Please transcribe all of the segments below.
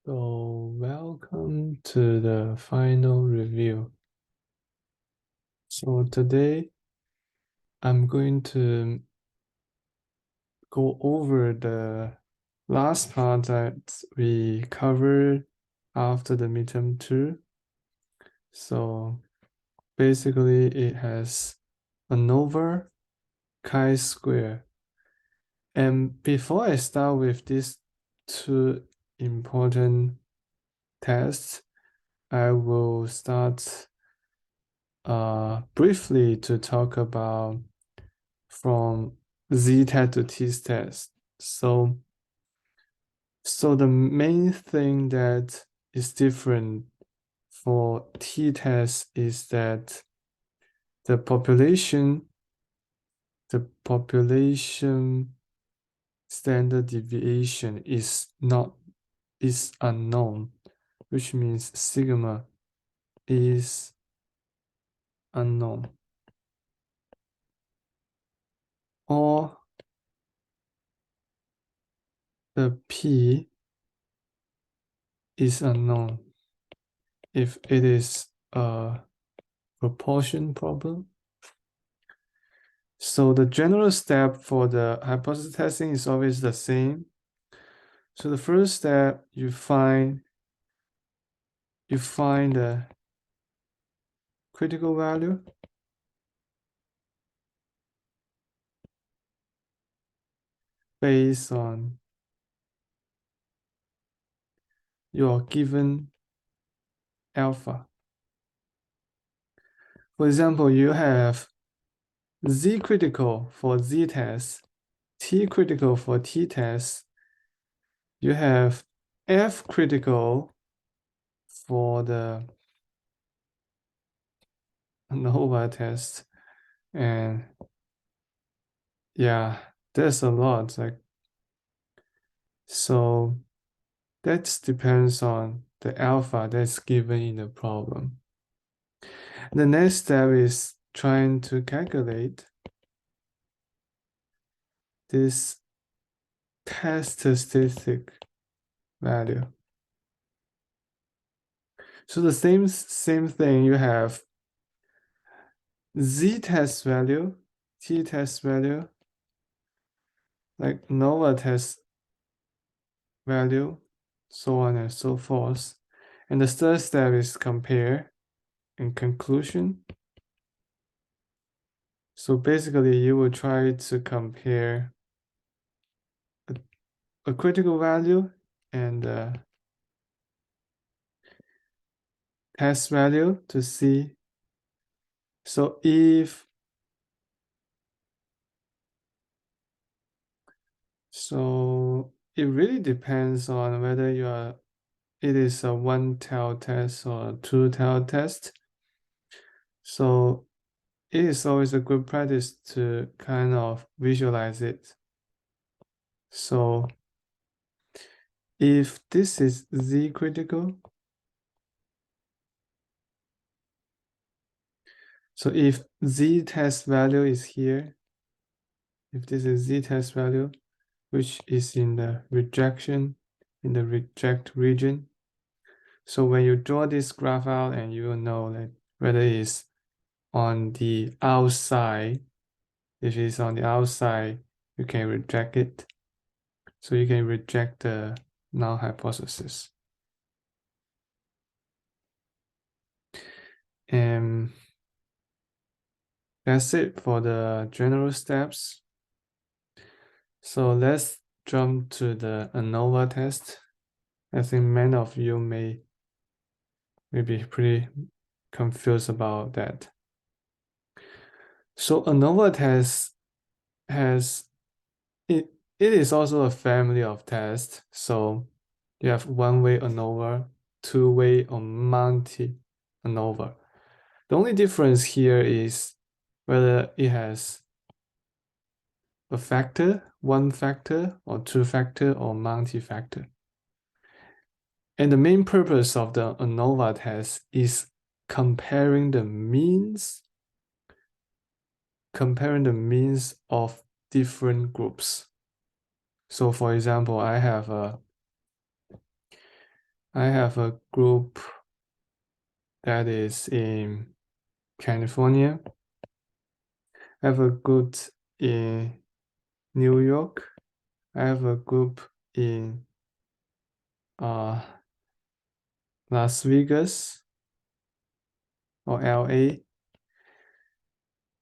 So welcome to the final review. So today I'm going to go over the last part that we covered after the midterm 2. So basically it has ANOVA chi-square. And before I start with these two important tests, I will start briefly to talk about from z-test to t-test. So the main thing that is different for t-test is that the population standard deviation is unknown, which means sigma is unknown. Or the p is unknown if it is a proportion problem. So the general step for the hypothesis testing is always the same. So the first step, you find the critical value based on your given alpha. For example, you have z critical for z test, t critical for t test. You have f critical for the ANOVA test, and yeah, there's a lot. So that depends on the alpha that's given in the problem. The next step is trying to calculate this test statistic value. So the same thing, you have z-test value, t-test value, like ANOVA test value, so on and so forth. And the third step is compare and conclusion. So basically, you will try to compare a critical value and a test value to see. So it really depends on whether it is a one-tailed test or a two-tailed test. So it is always a good practice to kind of visualize it. So if this is z critical, so if z test value is here, if this is z test value, which is in the reject region. So when you draw this graph out, and you will know that whether it's on the outside, if it's on the outside, you can reject it. So you can reject the null hypothesis. And that's it for the general steps. So let's jump to the ANOVA test. I think many of you may be pretty confused about that. So ANOVA test it is also a family of tests. So you have one-way ANOVA, two-way or multi-ANOVA. The only difference here is whether it has a factor, one factor, or two factor, or multi-factor. And the main purpose of the ANOVA test is comparing the means of different groups. So for example, I have I have a group that is in California. I have a group in New York. I have a group in Las Vegas or LA.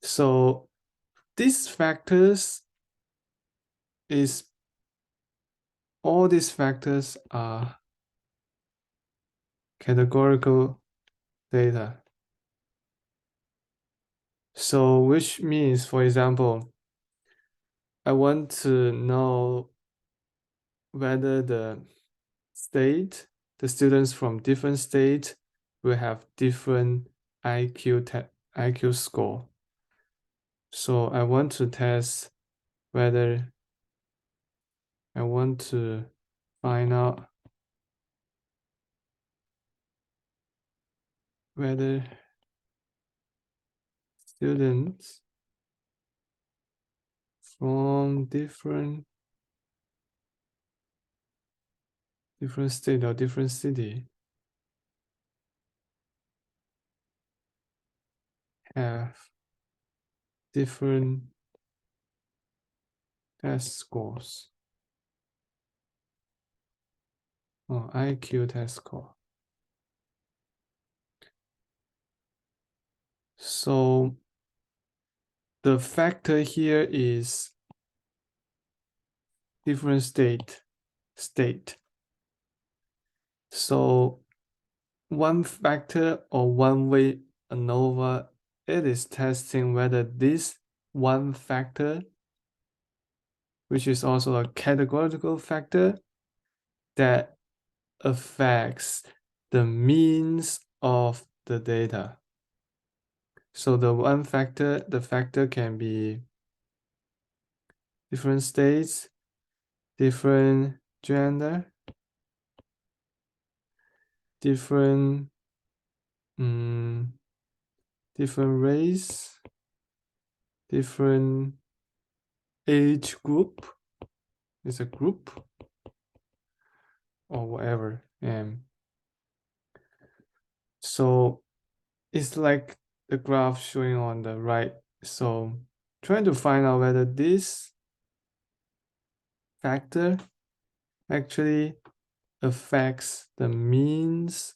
So these factors all these factors are categorical data. So which means, for example, I want to know whether the students from different states will have different IQ score. So I want to test whether I want to find out whether students from different state or different city have different test scores or IQ test score. So the factor here is different state. So one factor or one way ANOVA, it is testing whether this one factor, which is also a categorical factor, that affects the means of the data. So the factor can be different states, different gender, different race, different age group. It's a group or whatever. And so it's like the graph showing on the right. So trying to find out whether this factor actually affects the means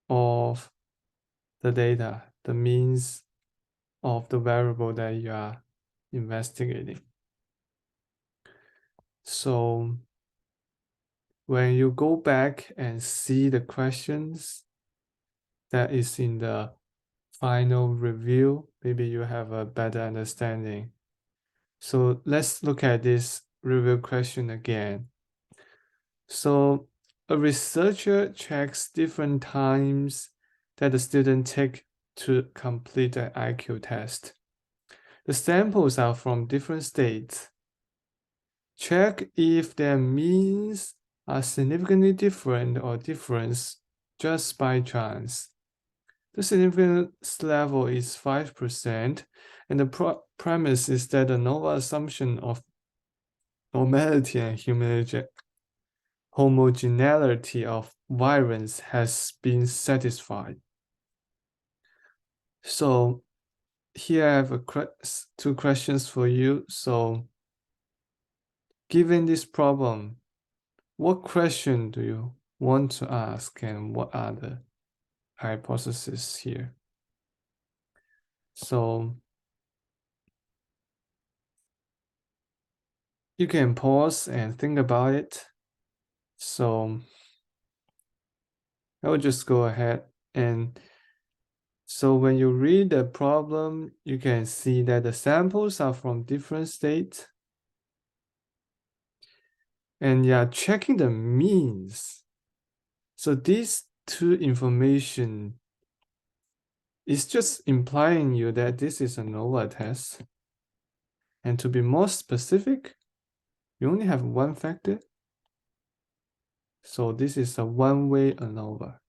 of the data, the means of the variable that you are investigating. So when you go back and see the questions that is in the final review, maybe you have a better understanding. So let's look at this review question again. So a researcher checks different times that the student take to complete an IQ test. The samples are from different states. Check if their means are significantly different or difference just by chance. The significance level is 5%, and the premise is that the ANOVA assumption of normality and homogeneity of variance has been satisfied. So here I have two questions for you. So given this problem, what question do you want to ask and what are the hypotheses here? So you can pause and think about it. So I will just go ahead. And so when you read the problem, you can see that the samples are from different states. And yeah, checking the means. So these two information is just implying you that this is an ANOVA test. And to be more specific, you only have one factor. So this is a one-way ANOVA.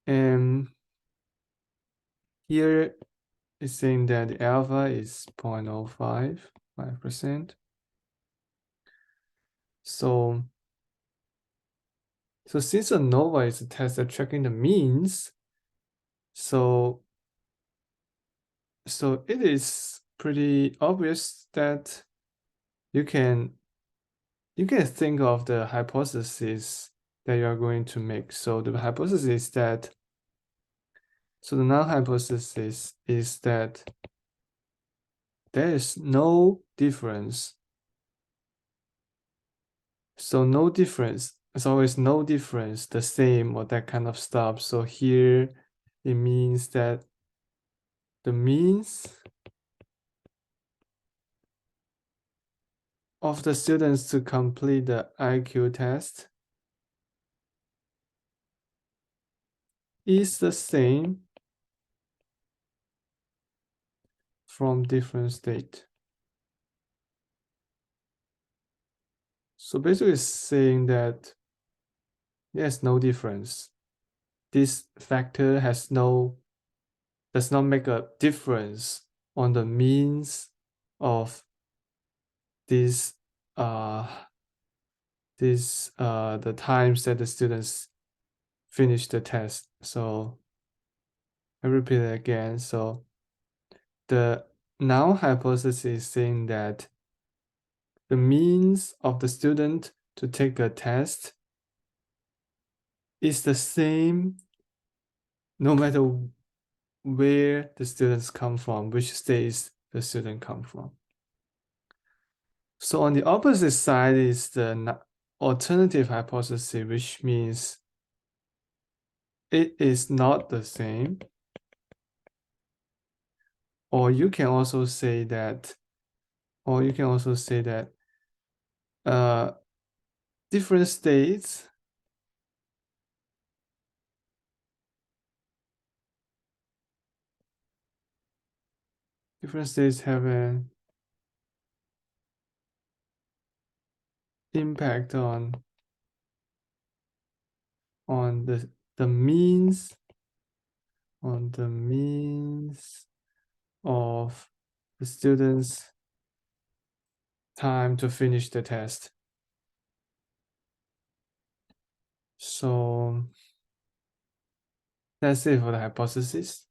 And here it's saying that the alpha is 0.05, 5%. So since ANOVA is a test at tracking the means, so it is pretty obvious that you can think of the hypothesis that you are going to make. So the hypothesis is that, so the null hypothesis is that there is no difference. So no difference. It's always no difference, the same, or that kind of stuff. So here it means that the means of the students to complete the IQ test is the same from different state. So basically it's saying that there's no difference. This factor does not make a difference on the means of this the times that the students finish the test. So I repeat it again. So the null hypothesis is saying that the means of the student to take a test is the same no matter where the students come from, which states the student come from. So on the opposite side is the alternative hypothesis, which means it is not the same. Or you can also say that, different states have an impact on the means of the students' time to finish the test. So that's it for the hypothesis.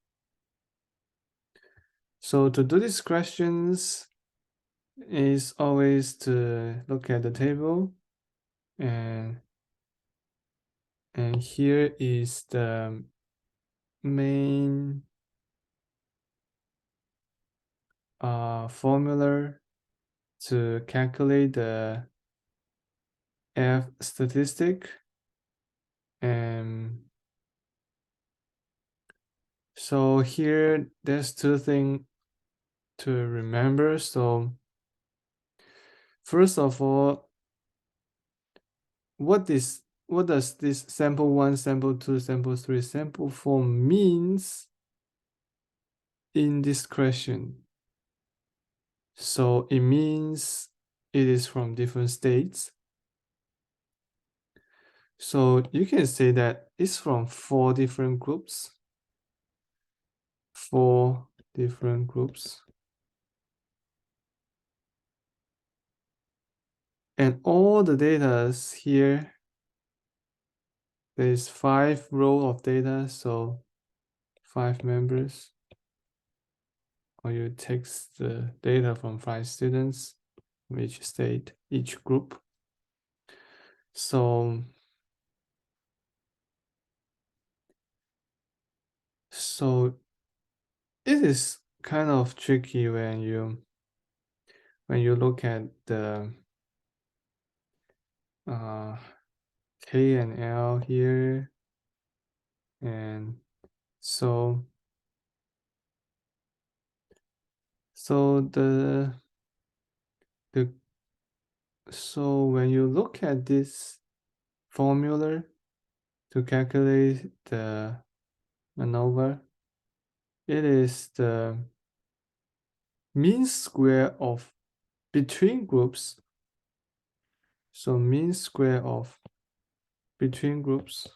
So to do these questions is always to look at the table, and here is the main formula to calculate the F statistic. And so here there's two things to remember. So first of all, what does this sample 1, sample 2, sample 3, sample 4 means in this question? So it means it is from different states. So you can say that it's from 4 different groups. 4 different groups. And all the data here, there's 5 rows of data, so 5 members. Or you take the data from 5 students from each state, each group. So it is kind of tricky when you look at the K and L here, and so when you look at this formula to calculate the ANOVA, it is the mean square of between groups. So mean square of between groups,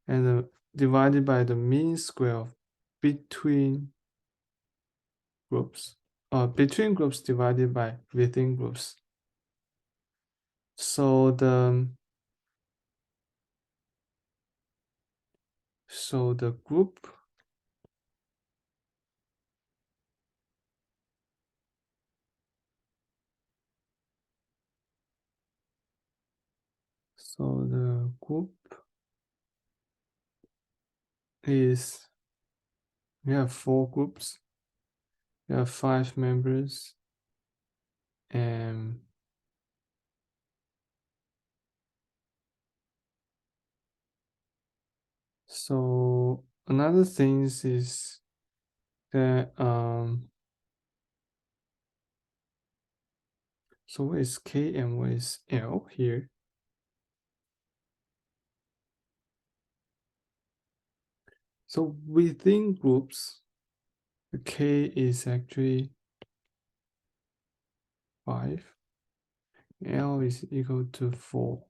and divided by the mean square of between groups, or between groups divided by within groups. So the group is, we have 4 groups. We have 5 members, and so another thing is that so what is K and what is L here? So within groups, the K is actually 5. L is equal to 4.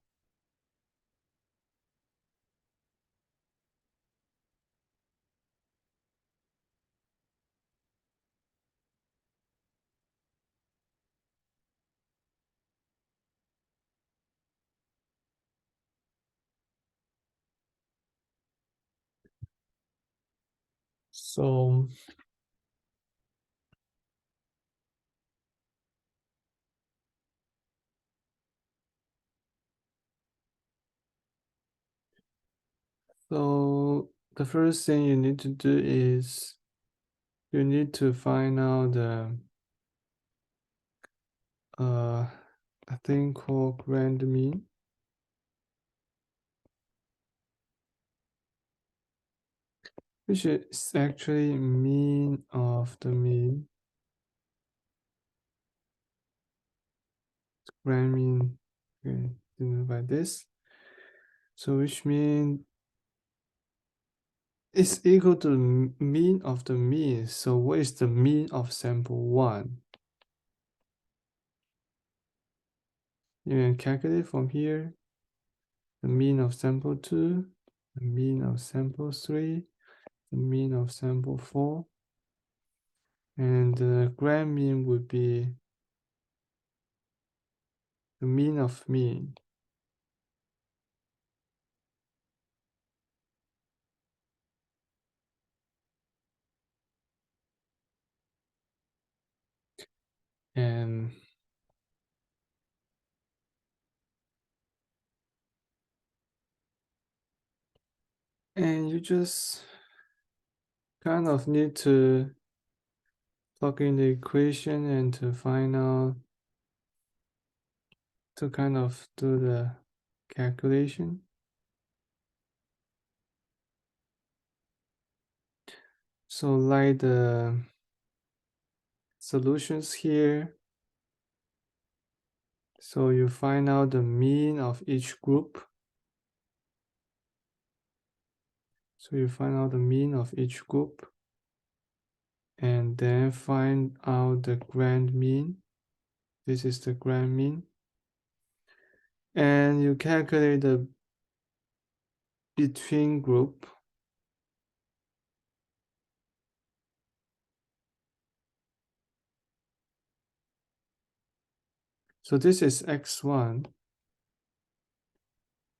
So the first thing you need to do is you need to find out the a thing called grand mean. Which is actually mean of the mean. Grand mean, okay, denoted by this. So which means it's equal to the mean of the mean. So what is the mean of sample 1? You can calculate from here the mean of sample 2, the mean of sample 3, the mean of sample 4, and the grand mean would be the mean of mean. And you just kind of need to plug in the equation and to find out, to kind of do the calculation. So like the solutions here. So you find out the mean of each group. So you find out the mean of each group and then find out the grand mean. This is the grand mean. And you calculate the between group. So this is x1,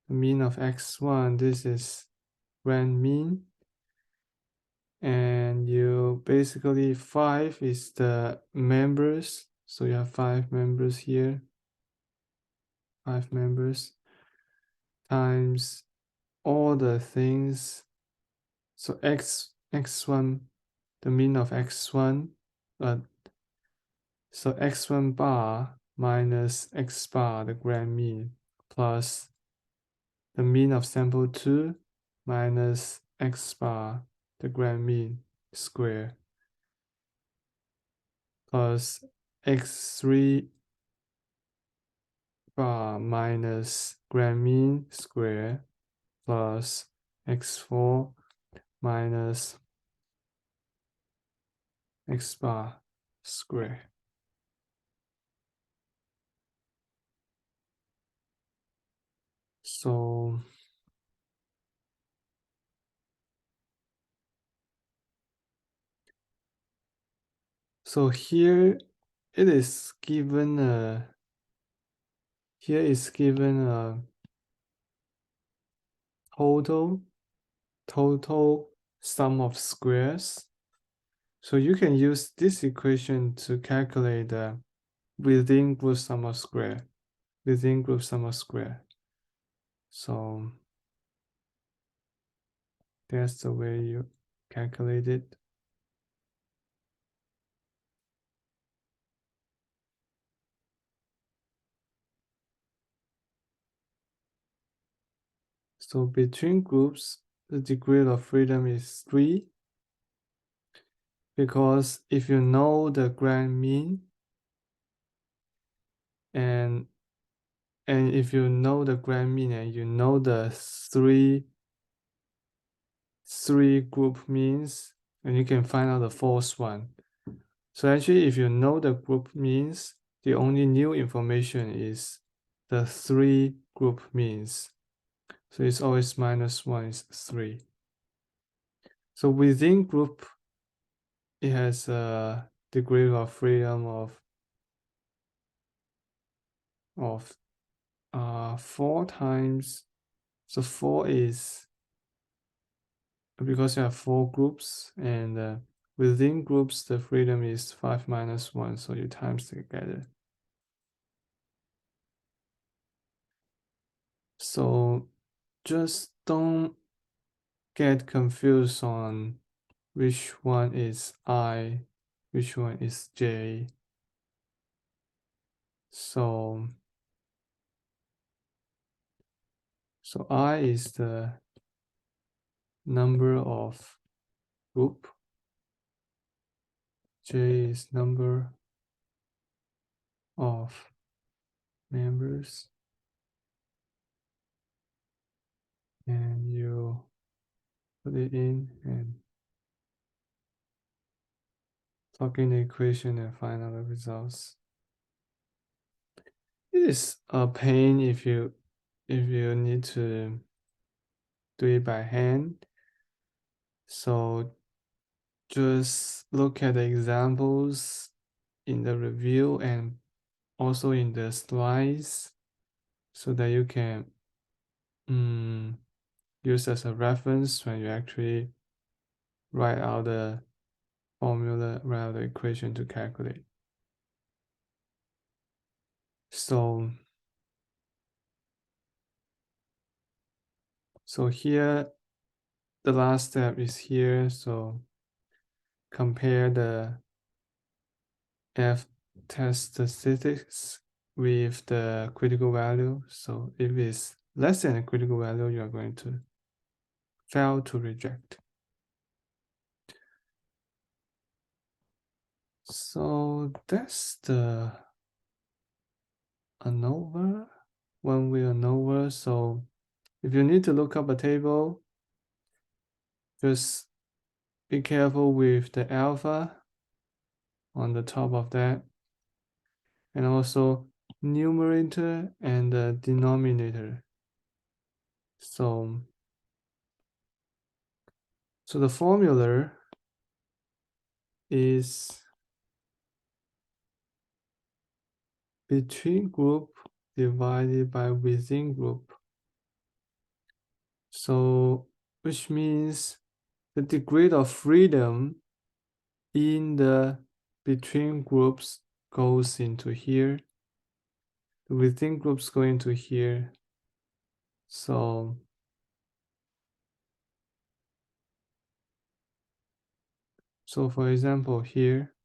the mean of x1. This is grand mean. And you basically 5 is the members. So you have 5 members here. 5 members times all the things. So x1, the mean of x1, so x1 bar minus x bar, the grand mean, plus the mean of sample 2 minus x bar, the grand mean square, plus x3 bar minus grand mean square, plus x4 minus x bar square. So here it is given here is given a total sum of squares. So you can use this equation to calculate the within group sum of square. So that's the way you calculate it. So between groups, the degree of freedom is 3, because if you know the grand mean, and if you know the grand mean and you know the three group means, and you can find out the fourth one. So actually, if you know the group means, the only new information is the 3 group means. So it's always -1 is 3. So within group, it has a degree of freedom of 4 times. So 4 is because you have 4 groups, and within groups the freedom is 5 minus 1, so you times together. So just don't get confused on which one is I, which one is J. So I is the number of group, J is number of members, and you put it in and plug in the equation and find out the results. It is a pain if you need to do it by hand. So just look at the examples in the review and also in the slides, so that you can use as a reference when you actually write out the formula, write out the equation to calculate. So here, the last step is here. So compare the F-test statistics with the critical value. So if it's less than a critical value, you are going to fail to reject. So that's the ANOVA, one-way ANOVA. So if you need to look up a table, just be careful with the alpha on the top of that, and also numerator and the denominator. So the formula is between group divided by within group. So which means the degree of freedom in the between groups goes into here. The within groups go into here. So for example, here,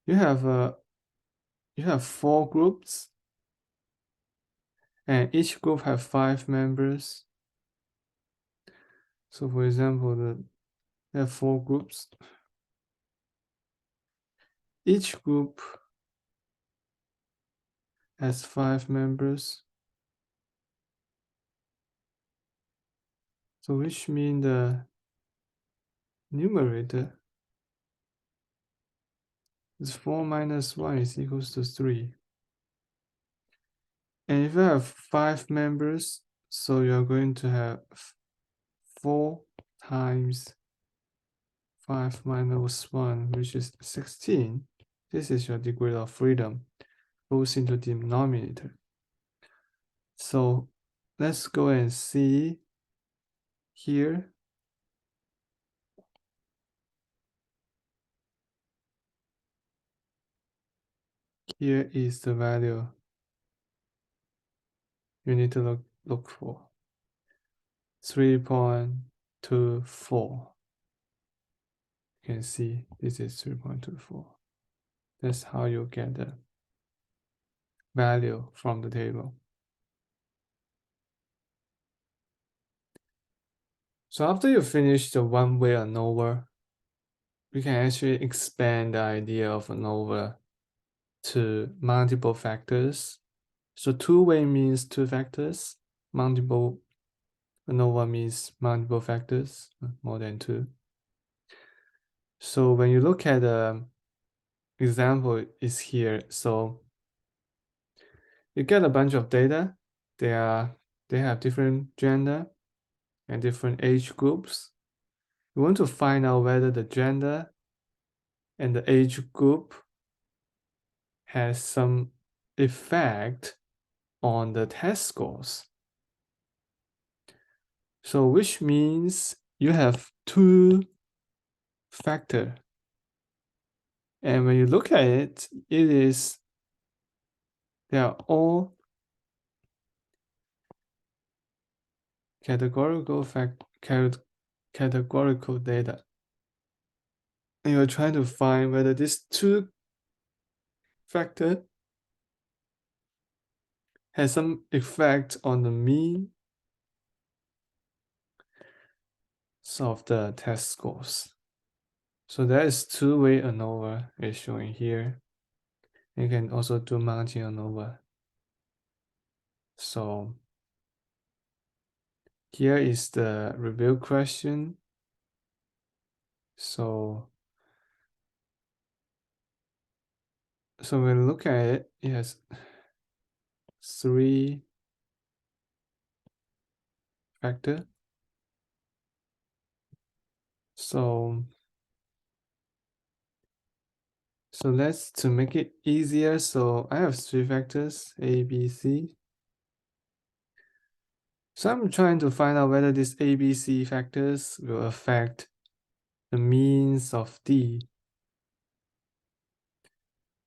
you have 4 groups, and each group have 5 members. So for example, there are 4 groups. Each group has 5 members. So which means the numerator is 4 minus 1 is equals to 3. And if you have 5 members, so you're going to have 4 times 5 minus 1, which is 16. This is your degree of freedom, goes into the denominator. So let's go and see here. Here is the value you need to look for. 3.24. You can see this is 3.24. That's how you get the value from the table. So after you finish the one-way ANOVA, we can actually expand the idea of ANOVA to multiple factors. So two-way means two factors. Multiple ANOVA means multiple factors, more than two. So when you look at the example is here, so you get a bunch of data. They have different gender and different age groups. You want to find out whether the gender and the age group has some effect on the test scores. So which means you have two factors. And when you look at it, they are all categorical data. And you're trying to find whether these two factors has some effect on the mean of the test scores. So that is two-way ANOVA is showing here. You can also do multi-ANOVA. So here is the review question. So when we look at it, it has three factors. So to make it easier, so I have three factors, A, B, C. So I'm trying to find out whether these A, B, C factors will affect the means of D.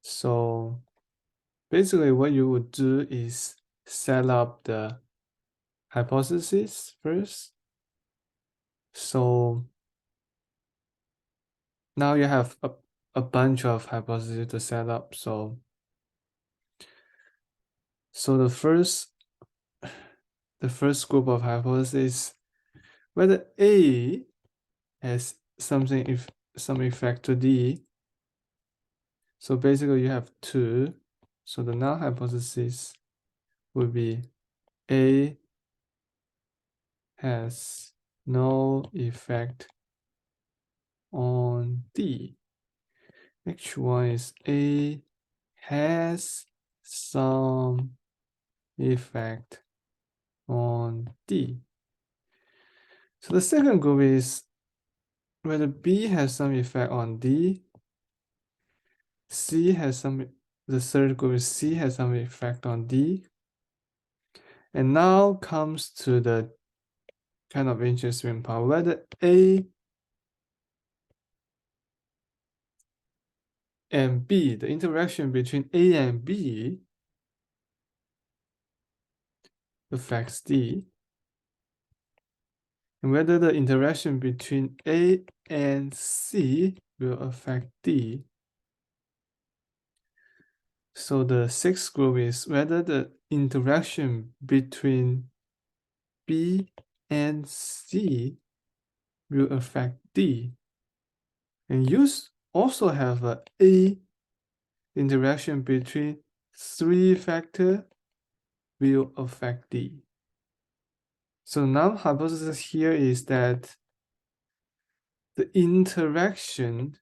So basically what you would do is set up the hypothesis first. So now you have a bunch of hypotheses to set up. So the first group of hypotheses, whether A has some effect to D. So basically you have two. So the null hypothesis would be A has no effect on D. Next one is A has some effect on D. So the second group is whether B has some effect on D. The third group is C has some effect on D. And now comes to the kind of interesting part, whether A and B, the interaction between A and B affects D, and whether the interaction between A and C will affect D. So the sixth group is whether the interaction between B and C will affect D. And you also have a interaction between three factors will affect D. So now hypothesis here is that the interaction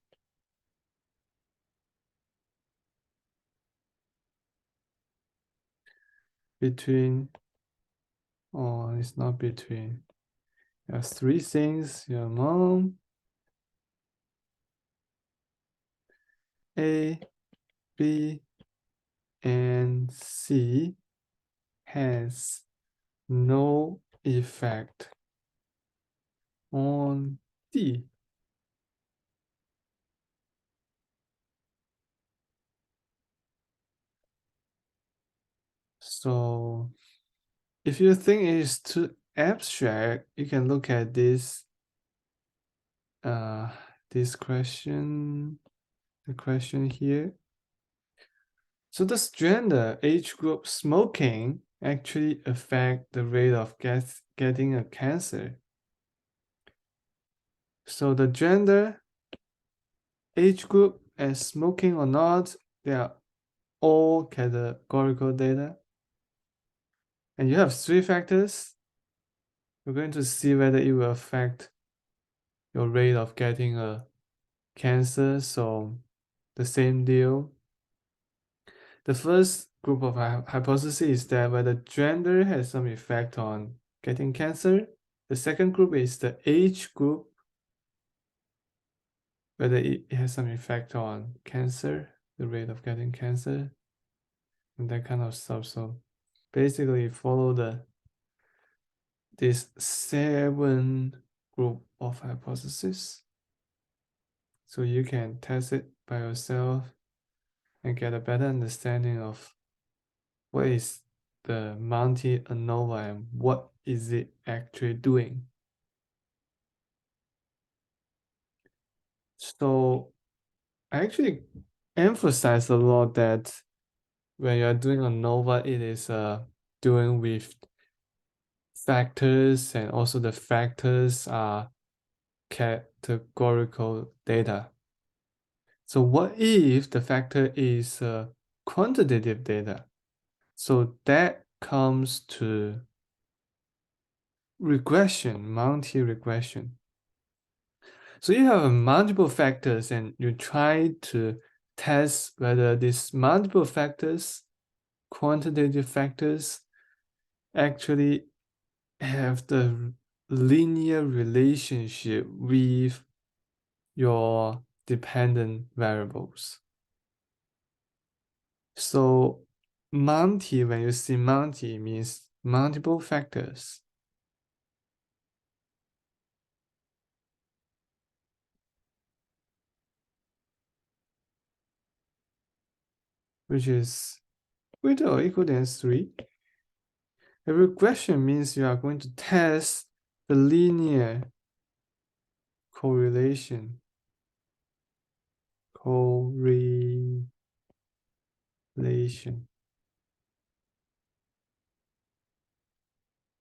between, it's not between. There's three things, your mom, A, B, and C has no effect on D. So if you think it is too abstract, you can look at this question, the question here. So does gender, age group, smoking actually affect the rate of getting a cancer? So the gender, age group, and smoking or not, they are all categorical data. And you have three factors. We're going to see whether it will affect your rate of getting a cancer. So the same deal. The first group of hypothesis is that whether gender has some effect on getting cancer. The second group is the age group, whether it has some effect on cancer, the rate of getting cancer, and that kind of stuff. So basically follow this 7 group of hypotheses. So you can test it by yourself and get a better understanding of what is the multi-ANOVA and what is it actually doing. So I actually emphasize a lot that when you're doing ANOVA, it is doing with factors, and also the factors are categorical data. So what if the factor is quantitative data? So that comes to regression, multi-regression. So you have multiple factors and you try to test whether these multiple factors, quantitative factors, actually have the linear relationship with your dependent variables. So multi, when you see multi, means multiple factors. Which is greater or equal than 3. A regression means you are going to test the linear correlation.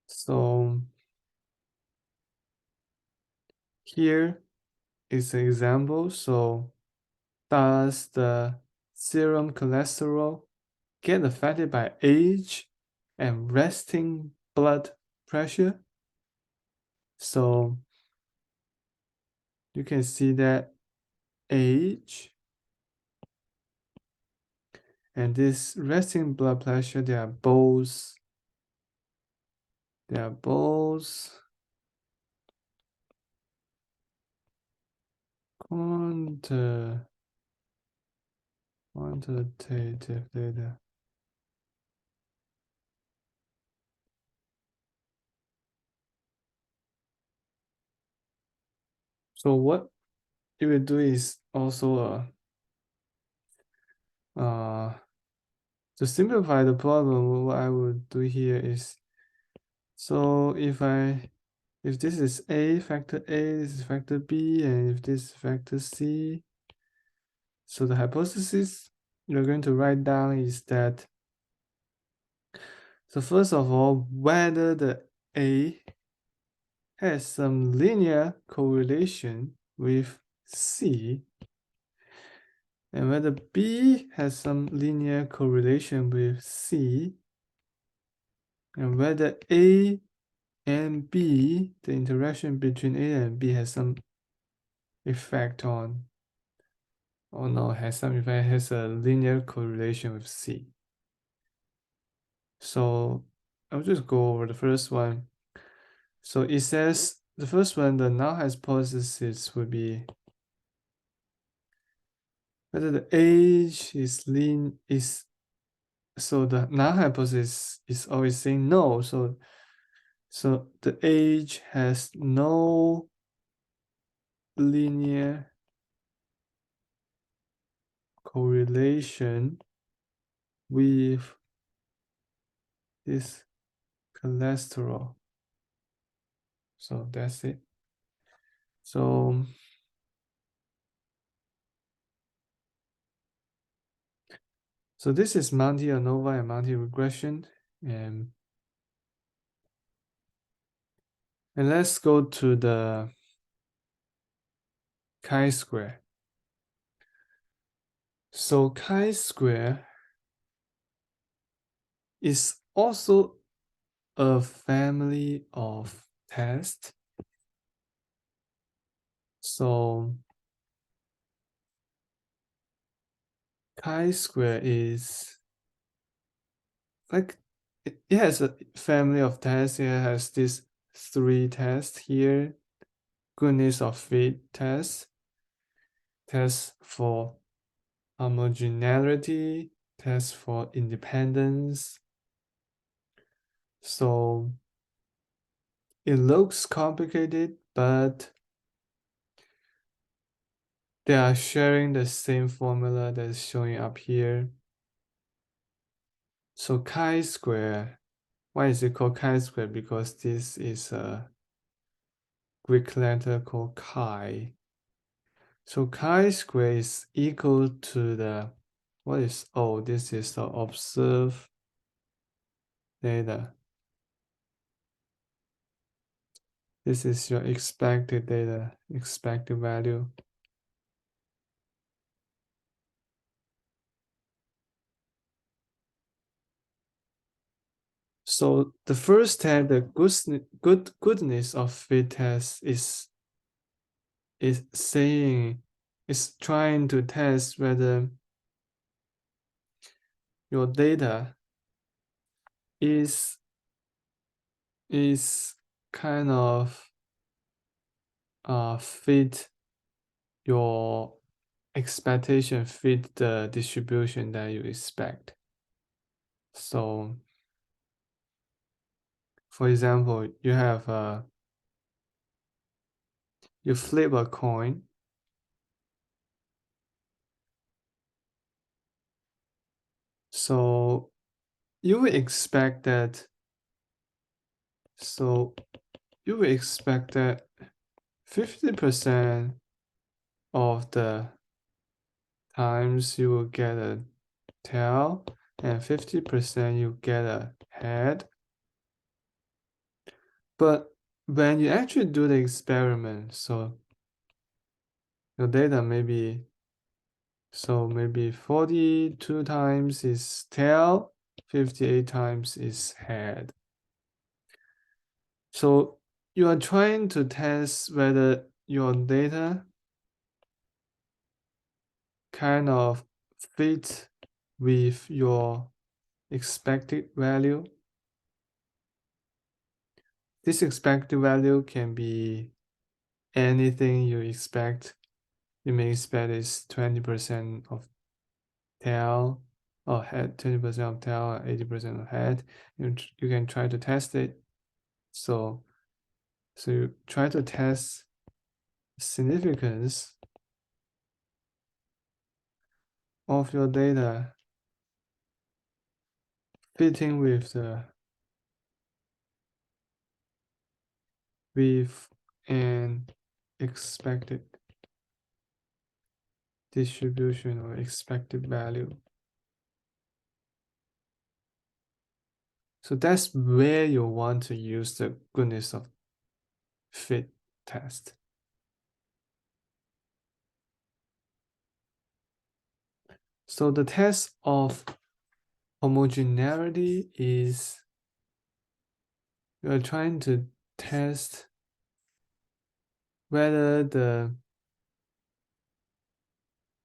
So here is an example. So does the serum cholesterol get affected by age and resting blood pressure? So you can see that age and this resting blood pressure, they are both quantitative data. So what it will do is also to simplify the problem, what I would do here is, so if this is A, factor A, this is factor B, and if this is factor C, so the hypothesis you're going to write down is that, so first of all, whether the A has some linear correlation with C, and whether B has some linear correlation with C, and whether A and B, the interaction between A and B has some effect on, or no, has some effect, has a linear correlation with C. So I'll just go over the first one. So it says, the first one, the null hypothesis would be whether the age is so the null hypothesis is always saying no. So the age has no linear correlation with this cholesterol. So that's it. So this is multi-ANOVA and multi-regression. And let's go to the chi-square. So chi-square is also a family of tests. So chi-square is like it has a family of tests. It has these 3 tests here: goodness of fit test, test for homogeneity, test for independence. So it looks complicated, but they are sharing the same formula that's showing up here. So chi-square, why is it called chi-square? Because this is a Greek letter called chi. So chi-square is equal to the, what is O? This is the observed data. This is your expected data, expected value. So the first test, the goodness of fit test is trying to test whether your data is kind of fit your expectation, fit the distribution that you expect. So for example, you have you flip a coin. So you would expect that, 50% of the times you will get a tail and 50% you get a head. But when you actually do the experiment, so your data maybe 42 times is tail, 58 times is head. So you are trying to test whether your data kind of fit with your expected value. This expected value can be anything you expect. You may expect is 20% of tail or head, 20% of tail, 80% of head. You can try to test it. So you try to test significance of your data fitting with an expected distribution or expected value. So that's where you want to use the goodness of fit test. So the test of homogeneity is we are trying to test whether the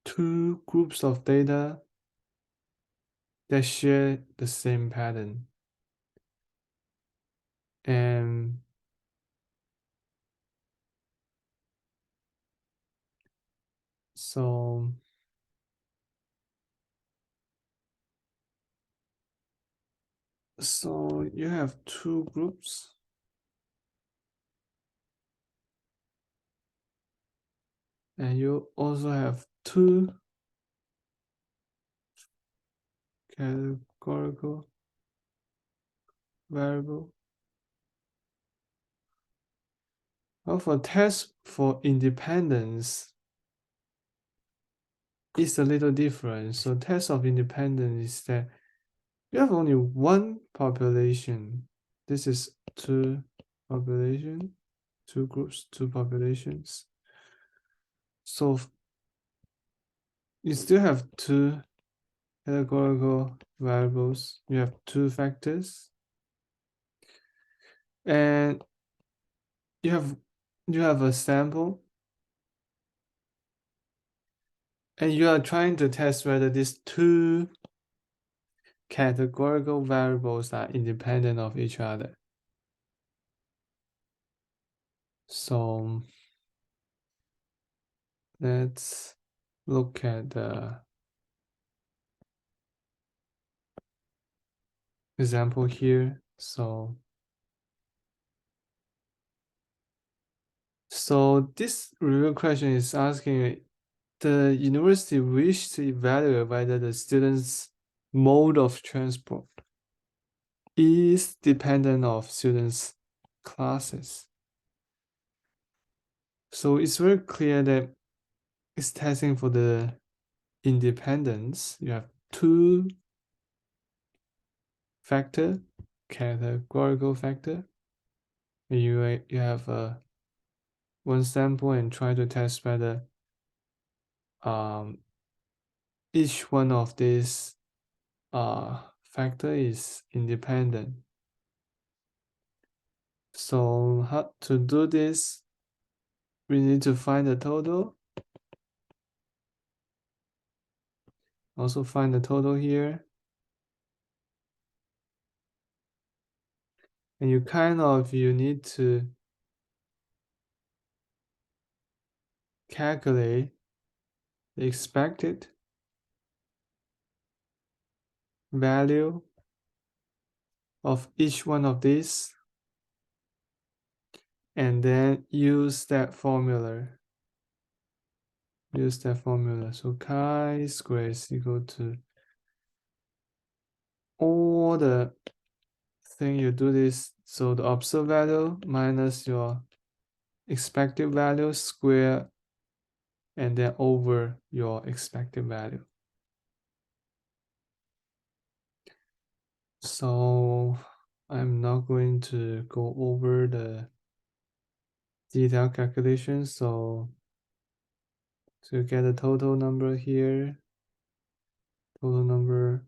2 groups of data that share the same pattern. And so So you have two groups. And you also have two categorical variable. Well, for test for independence, it's a little different. So test of independence is that you have only one population. This is two population, two groups, two populations. So you still have two categorical variables. You have two factors. And you have a sample. And you are trying to test whether these two categorical variables are independent of each other. So let's look at the example here. So this review question is asking the university wish to evaluate whether the student's mode of transport is dependent of students' classes. So it's very clear that it's testing for the independence. You have two factor, categorical factor. You have one sample and try to test whether each one of these factor is independent. So how to do this? We need to find the total. Also find the total here. And you need to calculate the expected value of each one of these and then use that formula. So chi-square is equal to all the thing you do this. So the observed value minus your expected value square and then over your expected value. So I'm not going to go over the detailed calculation. So to get the total number here, total number,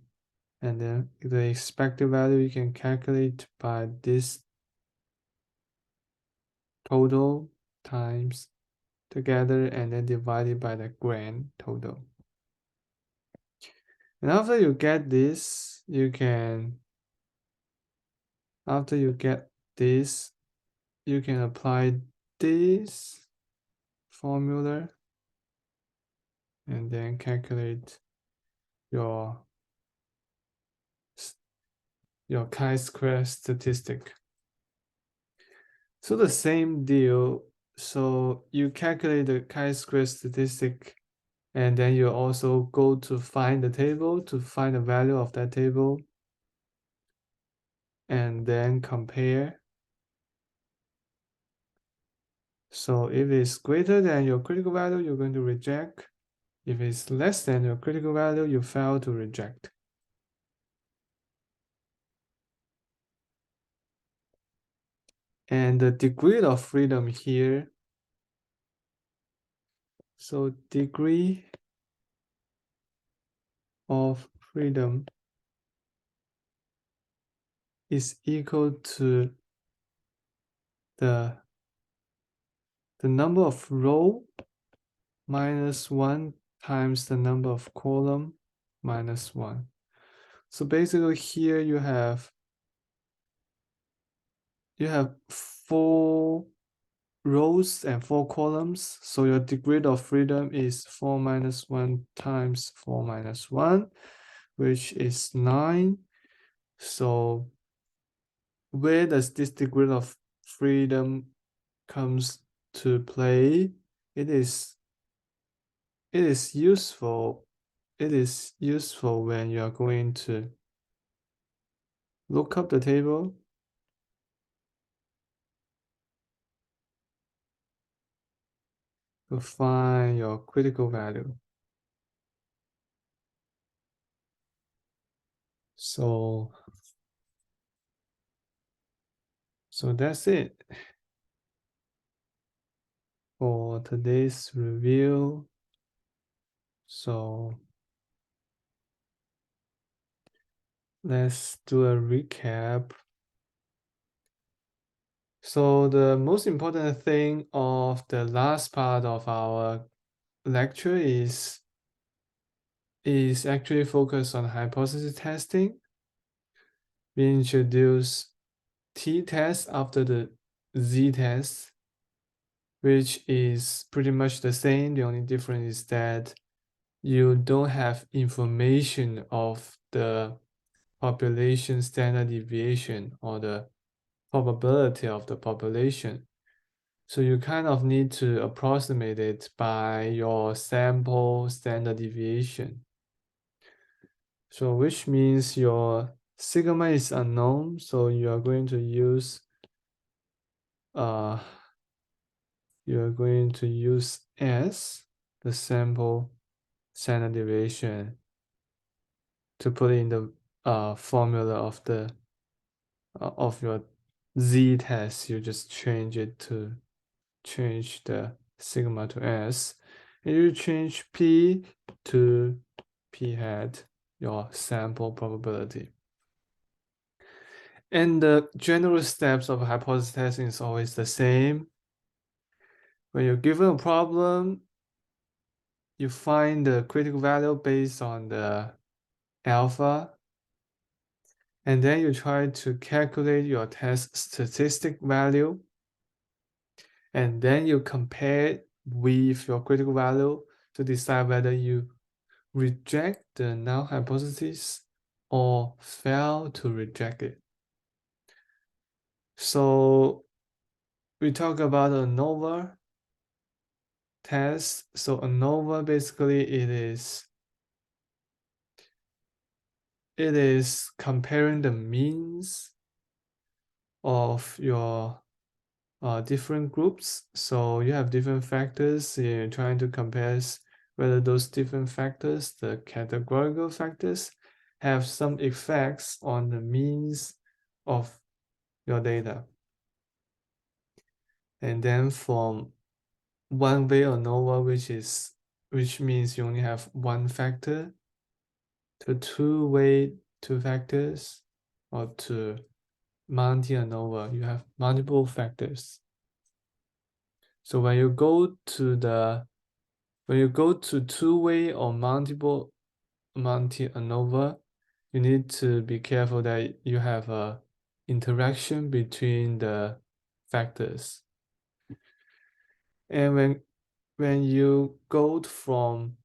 and then the expected value you can calculate by this total times together and then divided by the grand total. And after you get this, after you get this, you can apply this formula and then calculate your chi-square statistic. So the same deal. So you calculate the chi-square statistic and then you also go to find the table to find the value of that table and then compare. So if it's greater than your critical value, you're going to reject. If it's less than your critical value, you fail to reject. And the degree of freedom here. So degree of freedom is equal to the number of row minus 1 times the number of column minus 1. So basically here you have 4 rows and 4 columns. So your degree of freedom is 4 minus 1 times 4 minus 1, which is 9. So where does this degree of freedom comes to play? It is useful. It is useful when you are going to look up the table to find your critical value. So that's it for today's review. So let's do a recap. So the most important thing of the last part of our lecture is actually focused on hypothesis testing. We introduce t-test after the z-test, which is pretty much the same. The only difference is that you don't have information of the population standard deviation or the probability of the population. So you kind of need to approximate it by your sample standard deviation. So which means your sigma is unknown, so you are going to use S, the sample standard deviation, to put in the formula of the of your z-test. You just change the sigma to S, and you change P to P hat, your sample probability. And the general steps of hypothesis testing is always the same. When you're given a problem, you find the critical value based on the alpha, and then you try to calculate your test statistic value, and then you compare it with your critical value to decide whether you reject the null hypothesis or fail to reject it. So we talk about Anova test. So Anova, basically it is comparing the means of your different groups. So you have different factors, you're trying to compare whether those different factors, the categorical factors, have some effects on the means of your data. And then from one-way ANOVA, which means you only have one factor, to two-way two factors, or to multi-ANOVA, you have multiple factors. So when you go to two-way or multi-ANOVA, you need to be careful that you have a interaction between the factors. And when you go from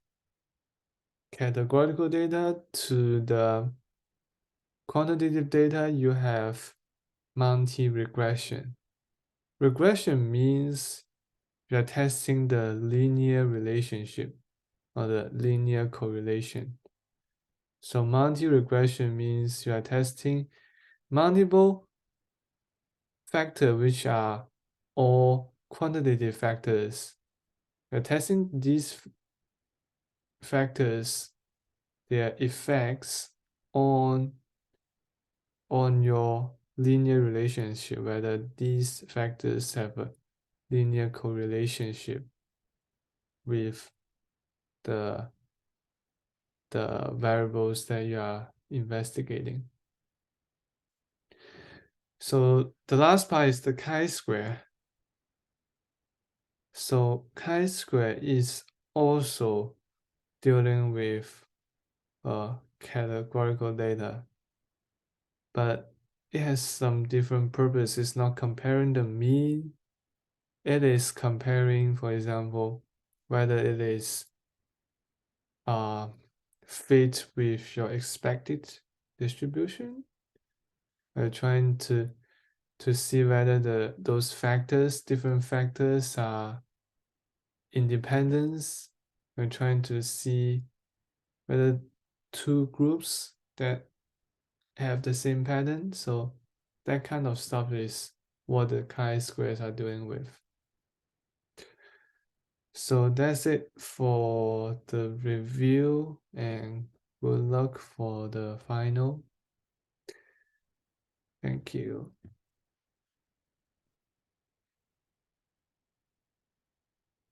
categorical data to the quantitative data, you have multi-regression. Regression means you are testing the linear relationship or the linear correlation. So multi-regression means you are testing multiple factors which are all quantitative factors. You're testing these factors, their effects on your linear relationship, whether these factors have a linear correlationship with the variables that you are investigating. So the last part is the chi-square. So chi-square is also dealing with categorical data, but it has some different purpose. It's not comparing the mean. It is comparing, for example, whether it is fit with your expected distribution. We're trying to to see whether those different factors are independent. We're trying to see whether two groups that have the same pattern. So that kind of stuff is what the chi-squares are doing with. So that's it for the review, and good luck for the final. Thank you.